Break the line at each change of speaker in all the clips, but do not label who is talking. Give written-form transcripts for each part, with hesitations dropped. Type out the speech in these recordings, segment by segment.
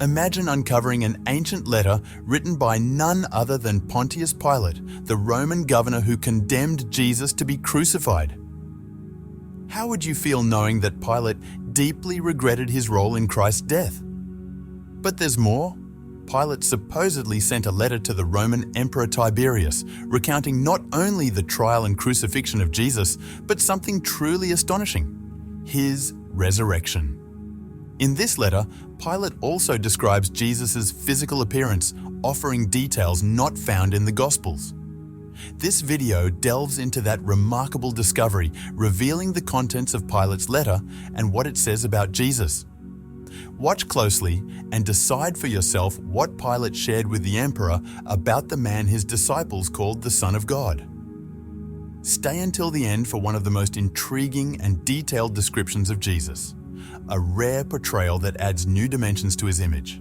Imagine uncovering an ancient letter written by none other than Pontius Pilate, the Roman governor who condemned Jesus to be crucified. How would you feel knowing that Pilate deeply regretted his role in Christ's death? But there's more. Pilate supposedly sent a letter to the Roman Emperor Tiberius, recounting not only the trial and crucifixion of Jesus, but something truly astonishing: his resurrection. In this letter, Pilate also describes Jesus' physical appearance, offering details not found in the Gospels. This video delves into that remarkable discovery, revealing the contents of Pilate's letter and what it says about Jesus. Watch closely and decide for yourself what Pilate shared with the emperor about the man his disciples called the Son of God. Stay until the end for one of the most intriguing and detailed descriptions of Jesus, a rare portrayal that adds new dimensions to his image.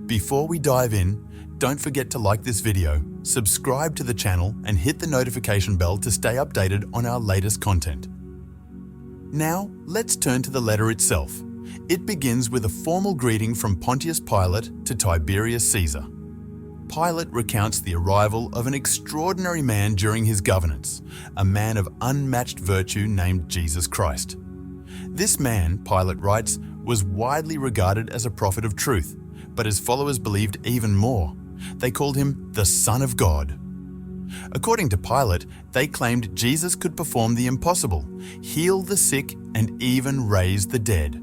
Before we dive in, don't forget to like this video, subscribe to the channel, and hit the notification bell to stay updated on our latest content. Now, let's turn to the letter itself. It begins with a formal greeting from Pontius Pilate to Tiberius Caesar. Pilate recounts the arrival of an extraordinary man during his governance, a man of unmatched virtue named Jesus Christ. This man, Pilate writes, was widely regarded as a prophet of truth, but his followers believed even more. They called him the Son of God. According to Pilate, they claimed Jesus could perform the impossible, heal the sick, and even raise the dead.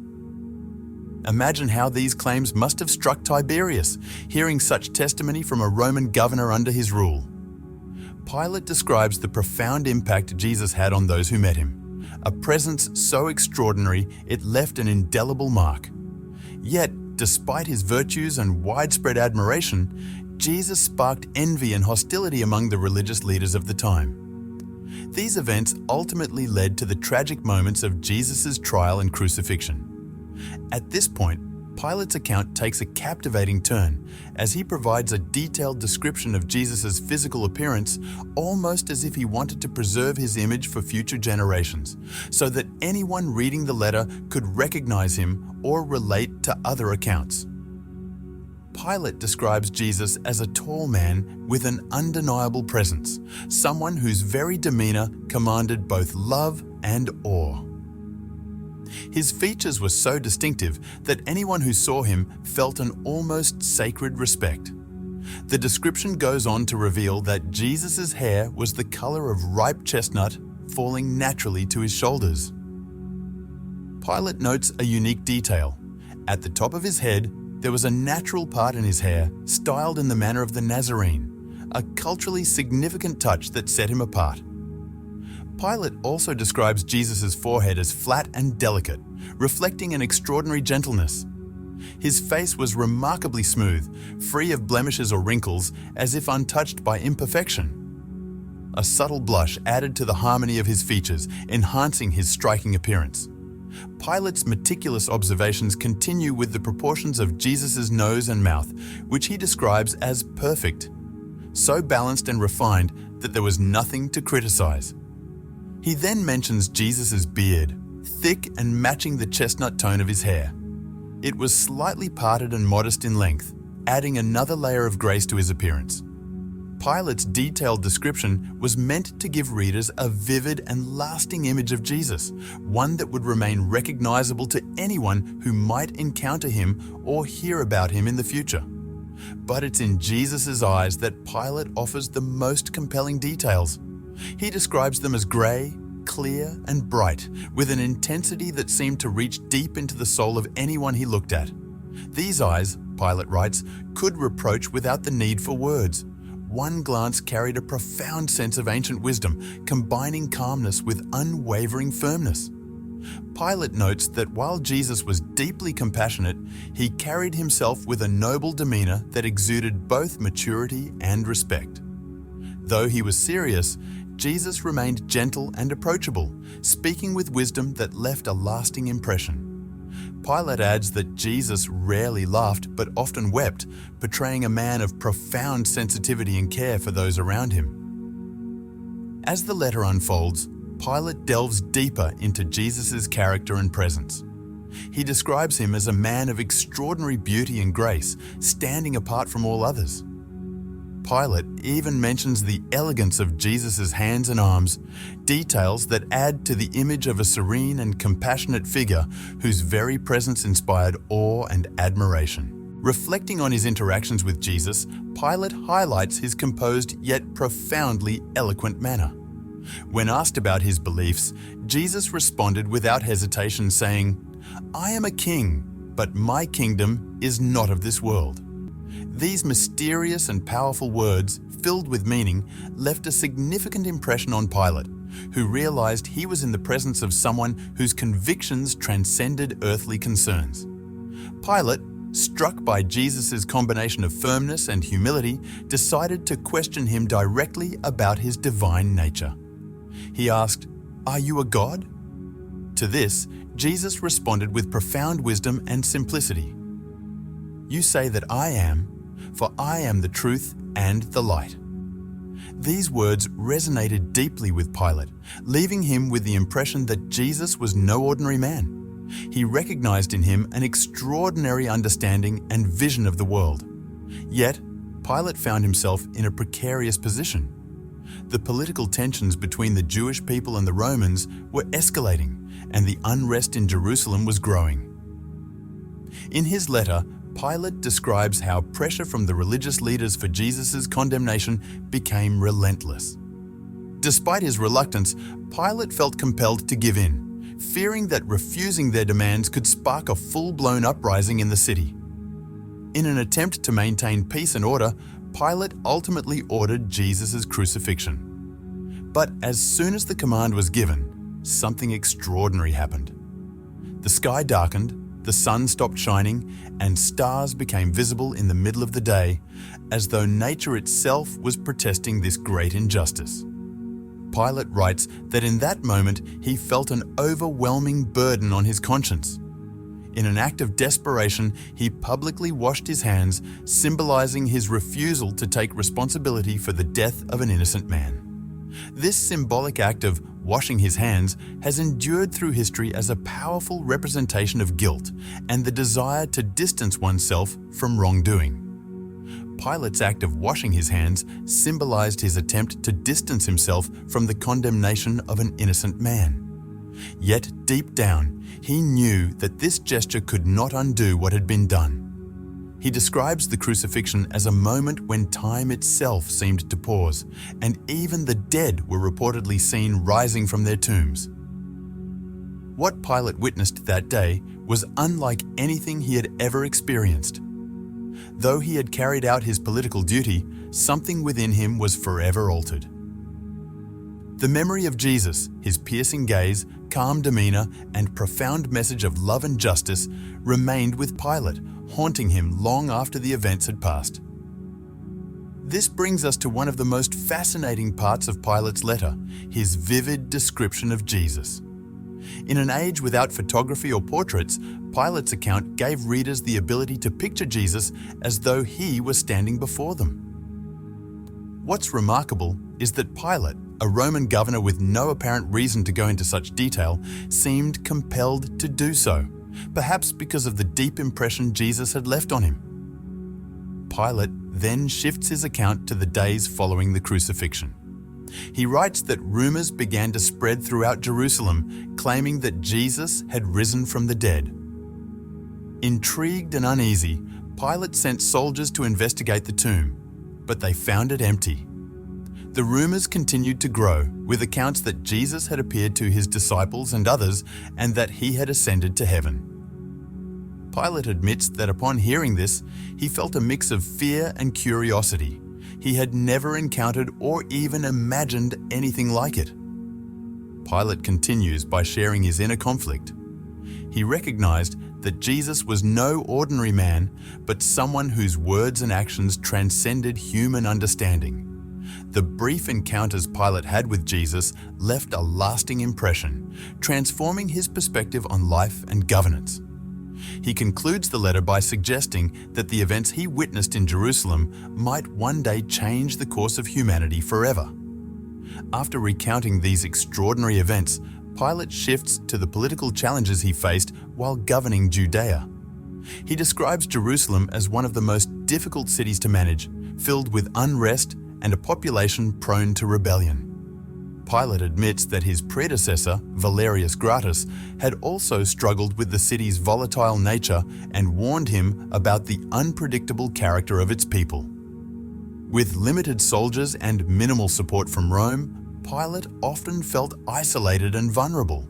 Imagine how these claims must have struck Tiberius, hearing such testimony from a Roman governor under his rule. Pilate describes the profound impact Jesus had on those who met him, a presence so extraordinary it left an indelible mark. Yet, despite his virtues and widespread admiration, Jesus sparked envy and hostility among the religious leaders of the time. These events ultimately led to the tragic moments of Jesus' trial and crucifixion. At this point, Pilate's account takes a captivating turn as he provides a detailed description of Jesus' physical appearance, almost as if he wanted to preserve his image for future generations, so that anyone reading the letter could recognize him or relate to other accounts. Pilate describes Jesus as a tall man with an undeniable presence, someone whose very demeanor commanded both love and awe. His features were so distinctive that anyone who saw him felt an almost sacred respect. The description goes on to reveal that Jesus' hair was the color of ripe chestnut, falling naturally to his shoulders. Pilate notes a unique detail. At the top of his head, there was a natural part in his hair, styled in the manner of the Nazarene, a culturally significant touch that set him apart. Pilate also describes Jesus' forehead as flat and delicate, reflecting an extraordinary gentleness. His face was remarkably smooth, free of blemishes or wrinkles, as if untouched by imperfection. A subtle blush added to the harmony of his features, enhancing his striking appearance. Pilate's meticulous observations continue with the proportions of Jesus' nose and mouth, which he describes as perfect, so balanced and refined that there was nothing to criticize. He then mentions Jesus' beard, thick and matching the chestnut tone of his hair. It was slightly parted and modest in length, adding another layer of grace to his appearance. Pilate's detailed description was meant to give readers a vivid and lasting image of Jesus, one that would remain recognizable to anyone who might encounter him or hear about him in the future. But it's in Jesus' eyes that Pilate offers the most compelling details. He describes them as gray, clear, and bright, with an intensity that seemed to reach deep into the soul of anyone he looked at. These eyes, Pilate writes, could reproach without the need for words. One glance carried a profound sense of ancient wisdom, combining calmness with unwavering firmness. Pilate notes that while Jesus was deeply compassionate, he carried himself with a noble demeanor that exuded both maturity and respect. Though he was serious, Jesus remained gentle and approachable, speaking with wisdom that left a lasting impression. Pilate adds that Jesus rarely laughed but often wept, portraying a man of profound sensitivity and care for those around him. As the letter unfolds, Pilate delves deeper into Jesus' character and presence. He describes him as a man of extraordinary beauty and grace, standing apart from all others. Pilate even mentions the elegance of Jesus' hands and arms, details that add to the image of a serene and compassionate figure whose very presence inspired awe and admiration. Reflecting on his interactions with Jesus, Pilate highlights his composed yet profoundly eloquent manner. When asked about his beliefs, Jesus responded without hesitation, saying, "I am a king, but my kingdom is not of this world." These mysterious and powerful words, filled with meaning, left a significant impression on Pilate, who realized he was in the presence of someone whose convictions transcended earthly concerns. Pilate, struck by Jesus' combination of firmness and humility, decided to question him directly about his divine nature. He asked, "Are you a god?" To this, Jesus responded with profound wisdom and simplicity. "You say that I am, for I am the truth and the light." These words resonated deeply with Pilate, leaving him with the impression that Jesus was no ordinary man. He recognized in him an extraordinary understanding and vision of the world. Yet, Pilate found himself in a precarious position. The political tensions between the Jewish people and the Romans were escalating, and the unrest in Jerusalem was growing. In his letter, Pilate describes how pressure from the religious leaders for Jesus' condemnation became relentless. Despite his reluctance, Pilate felt compelled to give in, fearing that refusing their demands could spark a full-blown uprising in the city. In an attempt to maintain peace and order, Pilate ultimately ordered Jesus' crucifixion. But as soon as the command was given, something extraordinary happened. The sky darkened, the sun stopped shining, and stars became visible in the middle of the day, as though nature itself was protesting this great injustice. Pilate writes that in that moment he felt an overwhelming burden on his conscience. In an act of desperation, he publicly washed his hands, symbolizing his refusal to take responsibility for the death of an innocent man. This symbolic act of washing his hands has endured through history as a powerful representation of guilt and the desire to distance oneself from wrongdoing. Pilate's act of washing his hands symbolized his attempt to distance himself from the condemnation of an innocent man. Yet deep down, he knew that this gesture could not undo what had been done. He describes the crucifixion as a moment when time itself seemed to pause, and even the dead were reportedly seen rising from their tombs. What Pilate witnessed that day was unlike anything he had ever experienced. Though he had carried out his political duty, something within him was forever altered. The memory of Jesus, his piercing gaze, calm demeanor, and profound message of love and justice remained with Pilate, haunting him long after the events had passed. This brings us to one of the most fascinating parts of Pilate's letter, his vivid description of Jesus. In an age without photography or portraits, Pilate's account gave readers the ability to picture Jesus as though he was standing before them. What's remarkable is that Pilate, a Roman governor with no apparent reason to go into such detail, seemed compelled to do so, perhaps because of the deep impression Jesus had left on him. Pilate then shifts his account to the days following the crucifixion. He writes that rumors began to spread throughout Jerusalem, claiming that Jesus had risen from the dead. Intrigued and uneasy, Pilate sent soldiers to investigate the tomb, but they found it empty. The rumors continued to grow, with accounts that Jesus had appeared to his disciples and others, and that he had ascended to heaven. Pilate admits that upon hearing this, he felt a mix of fear and curiosity. He had never encountered or even imagined anything like it. Pilate continues by sharing his inner conflict. He recognized that Jesus was no ordinary man, but someone whose words and actions transcended human understanding. The brief encounters Pilate had with Jesus left a lasting impression, transforming his perspective on life and governance. He concludes the letter by suggesting that the events he witnessed in Jerusalem might one day change the course of humanity forever. After recounting these extraordinary events, Pilate shifts to the political challenges he faced while governing Judea. He describes Jerusalem as one of the most difficult cities to manage, filled with unrest and a population prone to rebellion. Pilate admits that his predecessor, Valerius Gratus, had also struggled with the city's volatile nature and warned him about the unpredictable character of its people. With limited soldiers and minimal support from Rome, Pilate often felt isolated and vulnerable.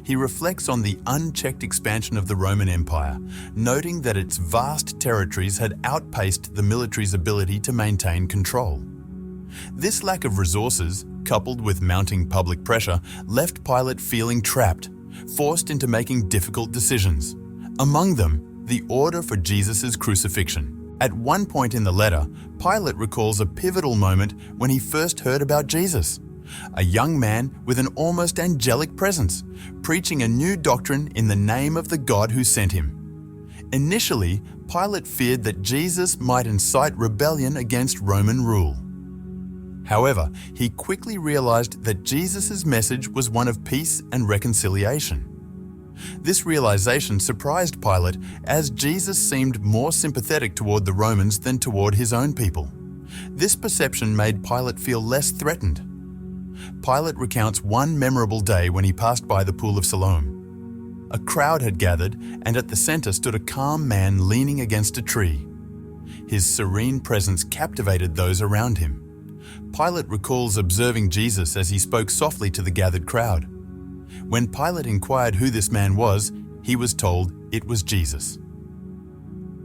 He reflects on the unchecked expansion of the Roman Empire, noting that its vast territories had outpaced the military's ability to maintain control. This lack of resources, coupled with mounting public pressure, left Pilate feeling trapped, forced into making difficult decisions. Among them, the order for Jesus' crucifixion. At one point in the letter, Pilate recalls a pivotal moment when he first heard about Jesus. A young man with an almost angelic presence, preaching a new doctrine in the name of the God who sent him. Initially, Pilate feared that Jesus might incite rebellion against Roman rule. However, he quickly realized that Jesus' message was one of peace and reconciliation. This realization surprised Pilate, as Jesus seemed more sympathetic toward the Romans than toward his own people. This perception made Pilate feel less threatened. Pilate recounts one memorable day when he passed by the pool of Siloam. A crowd had gathered, and at the center stood a calm man leaning against a tree. His serene presence captivated those around him. Pilate recalls observing Jesus as he spoke softly to the gathered crowd. When Pilate inquired who this man was, he was told it was Jesus.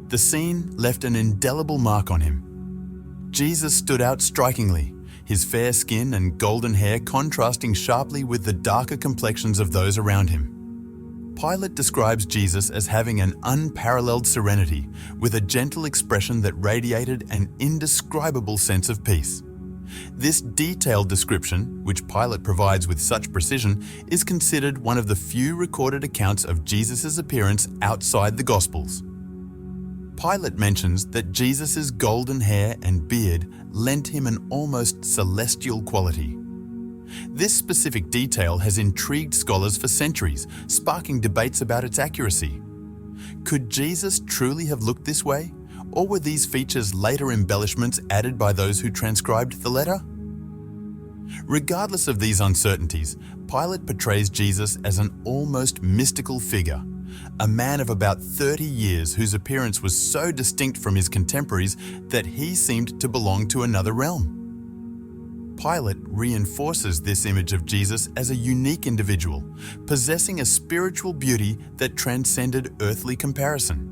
The scene left an indelible mark on him. Jesus stood out strikingly, his fair skin and golden hair contrasting sharply with the darker complexions of those around him. Pilate describes Jesus as having an unparalleled serenity, with a gentle expression that radiated an indescribable sense of peace. This detailed description, which Pilate provides with such precision, is considered one of the few recorded accounts of Jesus' appearance outside the Gospels. Pilate mentions that Jesus' golden hair and beard lent him an almost celestial quality. This specific detail has intrigued scholars for centuries, sparking debates about its accuracy. Could Jesus truly have looked this way? Or were these features later embellishments added by those who transcribed the letter? Regardless of these uncertainties, Pilate portrays Jesus as an almost mystical figure, a man of about 30 years whose appearance was so distinct from his contemporaries that he seemed to belong to another realm. Pilate reinforces this image of Jesus as a unique individual, possessing a spiritual beauty that transcended earthly comparison.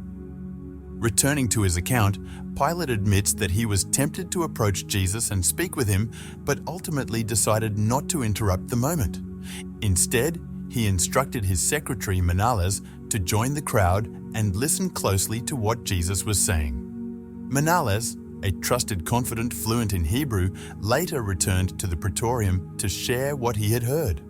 Returning to his account, Pilate admits that he was tempted to approach Jesus and speak with him, but ultimately decided not to interrupt the moment. Instead, he instructed his secretary Menelaus to join the crowd and listen closely to what Jesus was saying. Menelaus, a trusted confidant fluent in Hebrew, later returned to the praetorium to share what he had heard.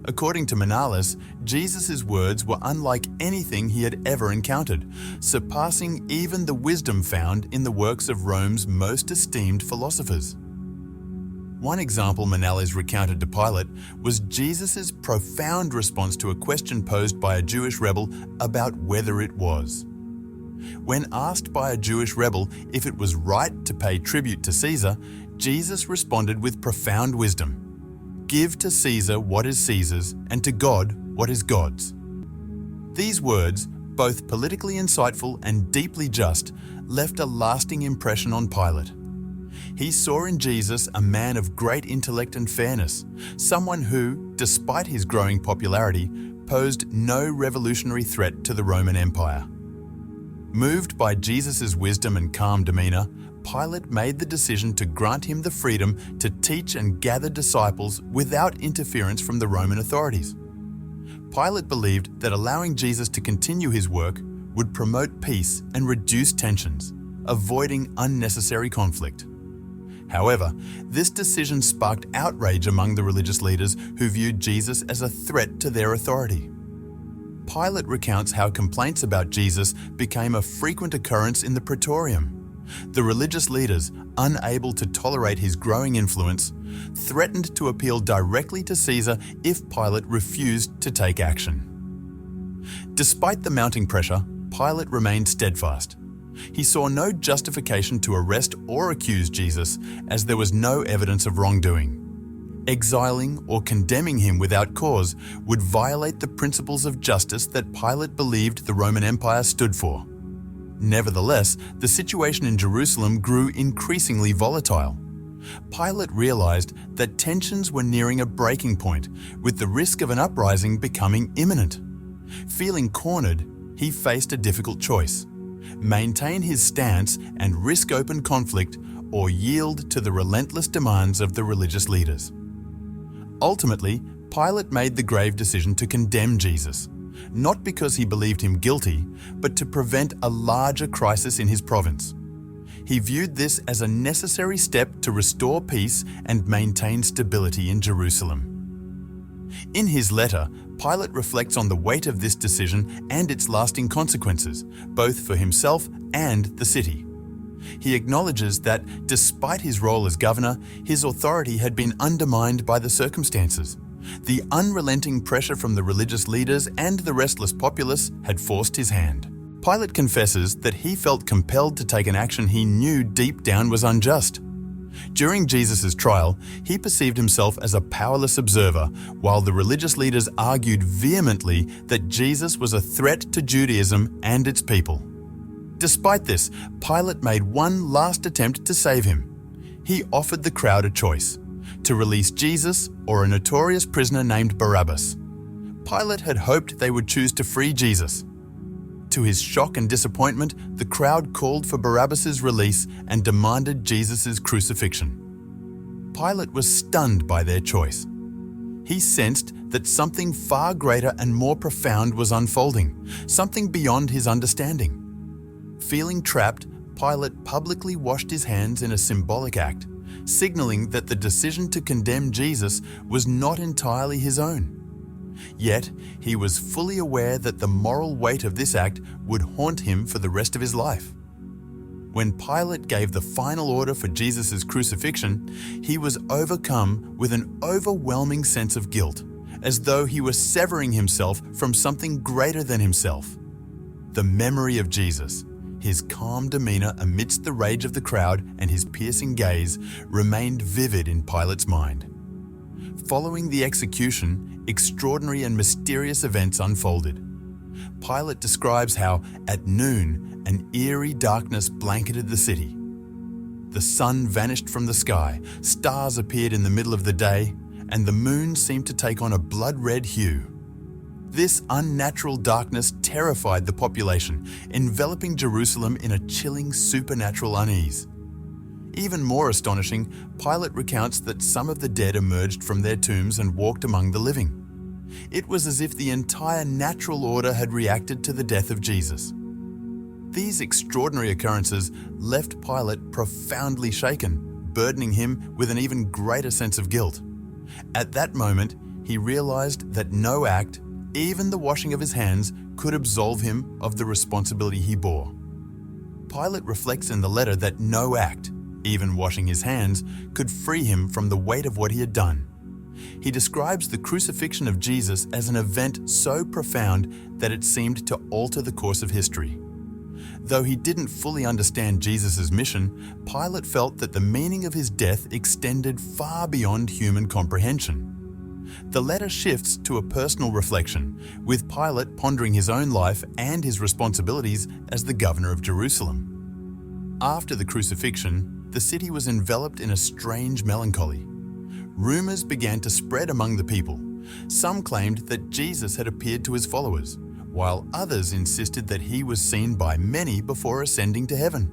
According to Menelaus, Jesus' words were unlike anything he had ever encountered, surpassing even the wisdom found in the works of Rome's most esteemed philosophers. One example Menelaus recounted to Pilate was Jesus' profound response to a question posed by a Jewish rebel about whether it was. When asked by a Jewish rebel if it was right to pay tribute to Caesar, Jesus responded with profound wisdom. "Give to Caesar what is Caesar's, and to God what is God's." These words, both politically insightful and deeply just, left a lasting impression on Pilate. He saw in Jesus a man of great intellect and fairness, someone who, despite his growing popularity, posed no revolutionary threat to the Roman Empire. Moved by Jesus' wisdom and calm demeanor, Pilate made the decision to grant him the freedom to teach and gather disciples without interference from the Roman authorities. Pilate believed that allowing Jesus to continue his work would promote peace and reduce tensions, avoiding unnecessary conflict. However, this decision sparked outrage among the religious leaders who viewed Jesus as a threat to their authority. Pilate recounts how complaints about Jesus became a frequent occurrence in the praetorium. The religious leaders, unable to tolerate his growing influence, threatened to appeal directly to Caesar if Pilate refused to take action. Despite the mounting pressure, Pilate remained steadfast. He saw no justification to arrest or accuse Jesus, as there was no evidence of wrongdoing. Exiling or condemning him without cause would violate the principles of justice that Pilate believed the Roman Empire stood for. Nevertheless, the situation in Jerusalem grew increasingly volatile. Pilate realized that tensions were nearing a breaking point, with the risk of an uprising becoming imminent. Feeling cornered, he faced a difficult choice: maintain his stance and risk open conflict, or yield to the relentless demands of the religious leaders. Ultimately, Pilate made the grave decision to condemn Jesus, not because he believed him guilty, but to prevent a larger crisis in his province. He viewed this as a necessary step to restore peace and maintain stability in Jerusalem. In his letter, Pilate reflects on the weight of this decision and its lasting consequences, both for himself and the city. He acknowledges that, despite his role as governor, his authority had been undermined by the circumstances. The unrelenting pressure from the religious leaders and the restless populace had forced his hand. Pilate confesses that he felt compelled to take an action he knew deep down was unjust. During Jesus' trial, he perceived himself as a powerless observer, while the religious leaders argued vehemently that Jesus was a threat to Judaism and its people. Despite this, Pilate made one last attempt to save him. He offered the crowd a choice: to release Jesus or a notorious prisoner named Barabbas. Pilate had hoped they would choose to free Jesus. To his shock and disappointment, the crowd called for Barabbas' release and demanded Jesus' crucifixion. Pilate was stunned by their choice. He sensed that something far greater and more profound was unfolding, something beyond his understanding. Feeling trapped, Pilate publicly washed his hands in a symbolic act, signaling that the decision to condemn Jesus was not entirely his own. Yet, he was fully aware that the moral weight of this act would haunt him for the rest of his life. When Pilate gave the final order for Jesus' crucifixion, he was overcome with an overwhelming sense of guilt, as though he were severing himself from something greater than himself. The memory of Jesus, his calm demeanor amidst the rage of the crowd and his piercing gaze, remained vivid in Pilate's mind. Following the execution, extraordinary and mysterious events unfolded. Pilate describes how, at noon, an eerie darkness blanketed the city. The sun vanished from the sky, stars appeared in the middle of the day, and the moon seemed to take on a blood-red hue. This unnatural darkness terrified the population, enveloping Jerusalem in a chilling supernatural unease. Even more astonishing, Pilate recounts that some of the dead emerged from their tombs and walked among the living. It was as if the entire natural order had reacted to the death of Jesus. These extraordinary occurrences left Pilate profoundly shaken, burdening him with an even greater sense of guilt. At that moment, he realized that no act, even the washing of his hands, could absolve him of the responsibility he bore. Pilate reflects in the letter that no act, even washing his hands, could free him from the weight of what he had done. He describes the crucifixion of Jesus as an event so profound that it seemed to alter the course of history. Though he didn't fully understand Jesus' mission, Pilate felt that the meaning of his death extended far beyond human comprehension. The letter shifts to a personal reflection, with Pilate pondering his own life and his responsibilities as the governor of Jerusalem. After the crucifixion, the city was enveloped in a strange melancholy. Rumors began to spread among the people. Some claimed that Jesus had appeared to his followers, while others insisted that he was seen by many before ascending to heaven.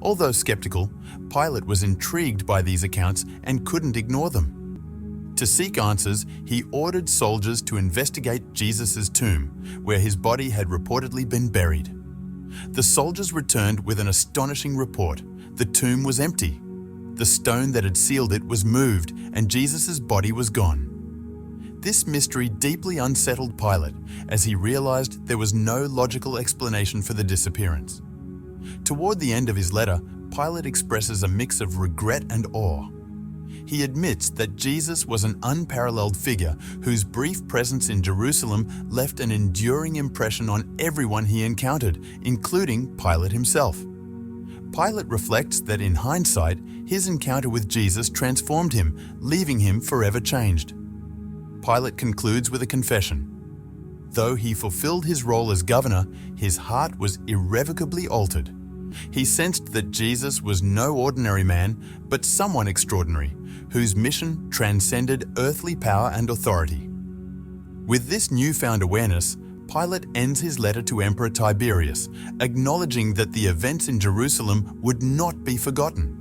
Although skeptical, Pilate was intrigued by these accounts and couldn't ignore them. To seek answers, he ordered soldiers to investigate Jesus' tomb, where his body had reportedly been buried. The soldiers returned with an astonishing report. The tomb was empty. The stone that had sealed it was moved, and Jesus' body was gone. This mystery deeply unsettled Pilate, as he realized there was no logical explanation for the disappearance. Toward the end of his letter, Pilate expresses a mix of regret and awe. He admits that Jesus was an unparalleled figure whose brief presence in Jerusalem left an enduring impression on everyone he encountered, including Pilate himself. Pilate reflects that in hindsight, his encounter with Jesus transformed him, leaving him forever changed. Pilate concludes with a confession. Though he fulfilled his role as governor, his heart was irrevocably altered. He sensed that Jesus was no ordinary man, but someone extraordinary, whose mission transcended earthly power and authority. With this newfound awareness, Pilate ends his letter to Emperor Tiberius, acknowledging that the events in Jerusalem would not be forgotten.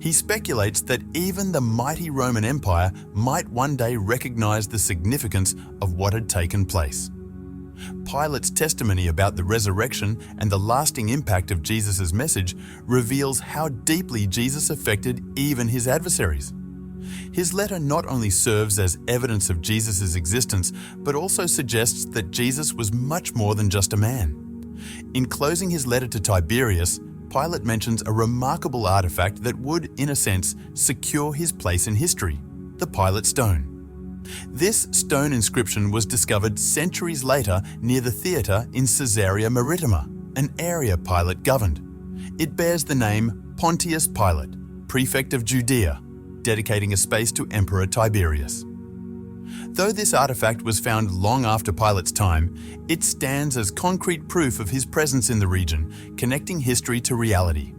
He speculates that even the mighty Roman Empire might one day recognize the significance of what had taken place. Pilate's testimony about the resurrection and the lasting impact of Jesus' message reveals how deeply Jesus affected even his adversaries. His letter not only serves as evidence of Jesus' existence, but also suggests that Jesus was much more than just a man. In closing his letter to Tiberius, Pilate mentions a remarkable artifact that would, in a sense, secure his place in history: the Pilate stone. This stone inscription was discovered centuries later near the theatre in Caesarea Maritima, an area Pilate governed. It bears the name Pontius Pilate, prefect of Judea, dedicating a space to Emperor Tiberius. Though this artifact was found long after Pilate's time, it stands as concrete proof of his presence in the region, connecting history to reality.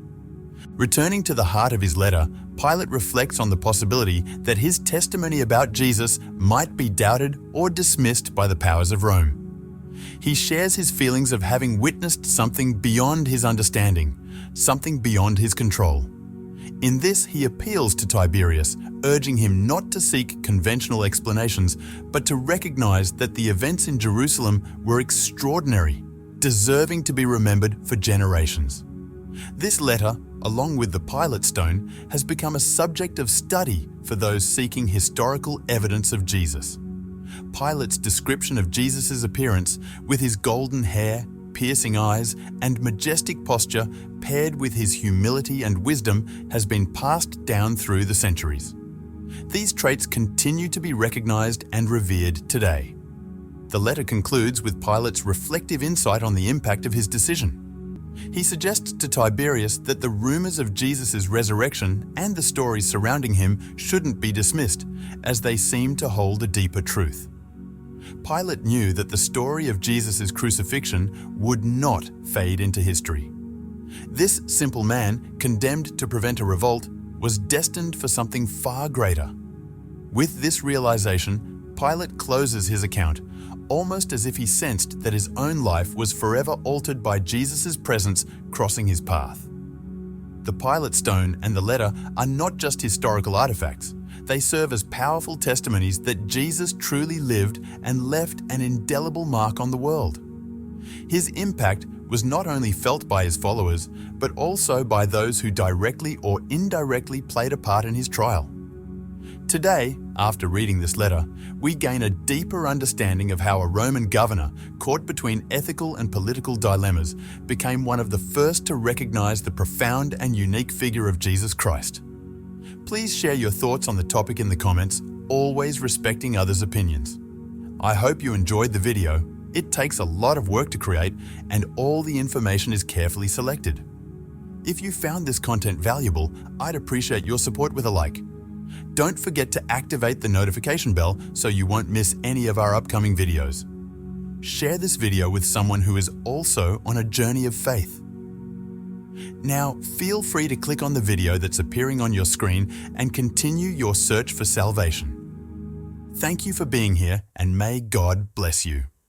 Returning to the heart of his letter, Pilate reflects on the possibility that his testimony about Jesus might be doubted or dismissed by the powers of Rome. He shares his feelings of having witnessed something beyond his understanding, something beyond his control. In this, he appeals to Tiberius, urging him not to seek conventional explanations, but to recognize that the events in Jerusalem were extraordinary, deserving to be remembered for generations. This letter, along with the Pilate stone, has become a subject of study for those seeking historical evidence of Jesus. Pilate's description of Jesus' appearance, with his golden hair, piercing eyes, and majestic posture, paired with his humility and wisdom, has been passed down through the centuries. These traits continue to be recognized and revered today. The letter concludes with Pilate's reflective insight on the impact of his decision. He suggests to Tiberius that the rumors of Jesus' resurrection and the stories surrounding him shouldn't be dismissed, as they seem to hold a deeper truth. Pilate knew that the story of Jesus' crucifixion would not fade into history. This simple man, condemned to prevent a revolt, was destined for something far greater. With this realization, Pilate closes his account, almost as if he sensed that his own life was forever altered by Jesus' presence crossing his path. The Pilate stone and the letter are not just historical artifacts. They serve as powerful testimonies that Jesus truly lived and left an indelible mark on the world. His impact was not only felt by his followers, but also by those who directly or indirectly played a part in his trial. Today, after reading this letter, we gain a deeper understanding of how a Roman governor, caught between ethical and political dilemmas, became one of the first to recognize the profound and unique figure of Jesus Christ. Please share your thoughts on the topic in the comments, always respecting others' opinions. I hope you enjoyed the video. It takes a lot of work to create, and all the information is carefully selected. If you found this content valuable, I'd appreciate your support with a like. Don't forget to activate the notification bell so you won't miss any of our upcoming videos. Share this video with someone who is also on a journey of faith. Now, feel free to click on the video that's appearing on your screen and continue your search for salvation. Thank you for being here, and may God bless you.